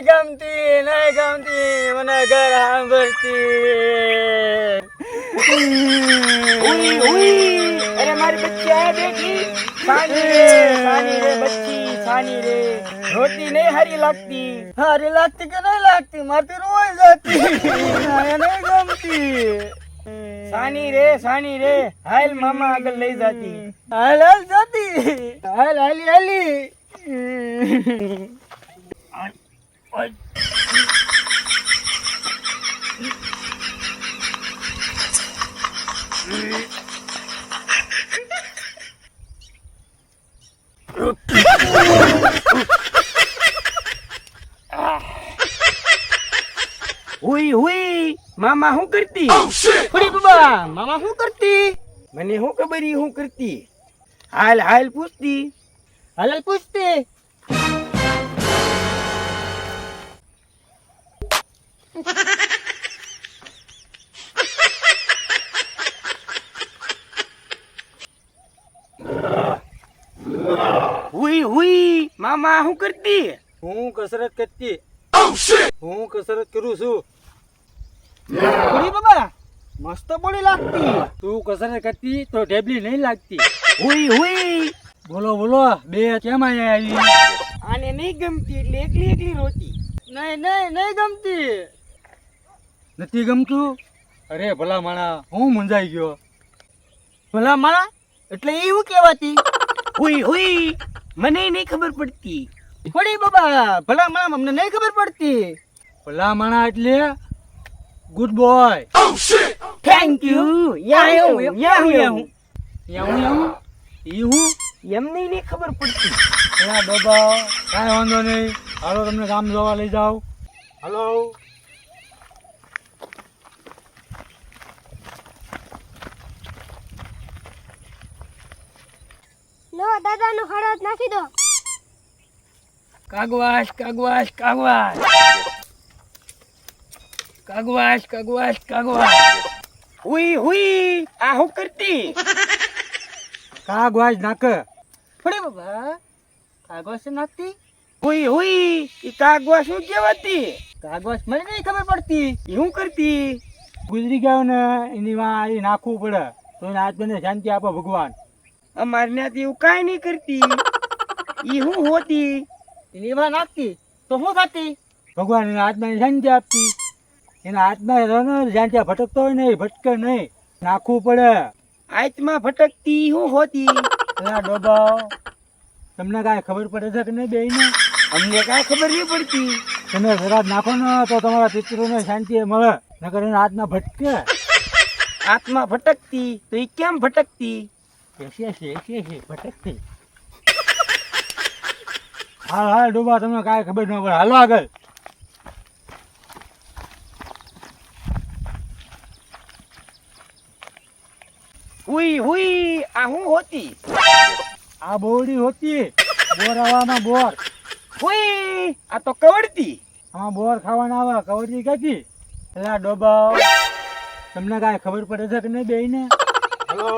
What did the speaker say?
નહીં ગમતી મને ઘર સાંભળતી. ઉઈ ઉઈ અરે મારી બચ્ચી આ દેખી સાની રે બચ્ચી સાની રે રોટી નહીં હારી લાગતી કે નહીં લાગતી મારતી રોઈ જતી નહીં ગમતી. સાની રે હાલ મામા આગળ લઈ જાતી હાલ જતી હાલી હુઈ હુઈ મામા શું કરતી? ફરી બાબા મામા શું કરતી? મને શું ખબર ઈ શું કરતી? હાલ હાલ પૂછતી હાલ પૂછતી. હુઈ હુઈ મામા શું કરતી? હું કસરત કરતી. હું કસરત કરું છું. ફરી બાબા મસ્ત બોડી લાગતી. તું કસરત કરતી તો ઢેબલી નહીં લાગતી. હુઈ હુઈ બોલો બોલો બે કેમ આવી? આને નહીં ગમતી એટલે એકલી એકલી રોતી. નહીં ગમતી. નથી ગમતું? અરે ભલા માણા હું મૂંઝાઈ ગયો. ભલા માણા એટલે એ હું કહેવાતી? હુઈ હુઈ મને નહીં ખબર પડતી. ફરી બાબા ભલા માણા અમને નહીં ખબર પડતી. ભલા માણા એટલે good boy. Thank you Yahoo Yahoo એમને નહીં ખબર પડતી. એના બાબા કાંઈ વાંધો નહીં. હાલો તમને ગામ જોવા લઈ જાઓ. હાલો લો દાદાનો ખડો નાખી દો. કાગવાસ કાગવાસ કાગવાસ કાગવાસ કાગવાસ કાગવાસ. હુઈ હુઈ આ શું કરતી? કાગવાજ નાખ. ફરી બાબા કાગવાજ નાખતી. હુઈ હુઈ ઈ કાગવાસ શું કહેવાતી? કાગવાજ મને નહીં ખબર પડતી. ઈ શું કરતી? ગુજરી ગયો ને એની માં એ નાખવું પડે તો એને આત્માને શાંતિ આપે ભગવાન. અમારે ત્યાંથી એવું કાંઈ નહીં કરતી. ઈ શું હોતી? એની માં નાખતી તો શું થતી? ભગવાન એના આત્માને શાંતિ આપતી. એના આત્મા શાંતિ ભટકતો હોય ને ભટકે નહીં, નાખવું પડે. આત્મા ભટકતી શું હોતી? એના ડોબા તમને કાંઈ ખબર પડે છે કે નહીં બેયને? અમને કાંઈ ખબર નહીં પડતી. તમે જરા નાખો ને તો તમારા પિતૃને શાંતિ મળે, નકર એના આત્મા ભટકે. આત્મા ભટકતી તો ઈ કેમ ભટકતી? ભટકતી. હાલ ડોબા તમને કાંઈ ખબર ન પડે. હાલો આગળ. હુઈ હુઈ આ શું હોતી? આ બોરડી હોતી. બોર આવવામાં બોર. હુઈ આ તો કવડતી. આમાં બોર ખાવાના આવે. કવડી ક્યાંથી? એલા ડોબા તમને કાંઈ ખબર પડે છે કે નહીં બેયને? હલો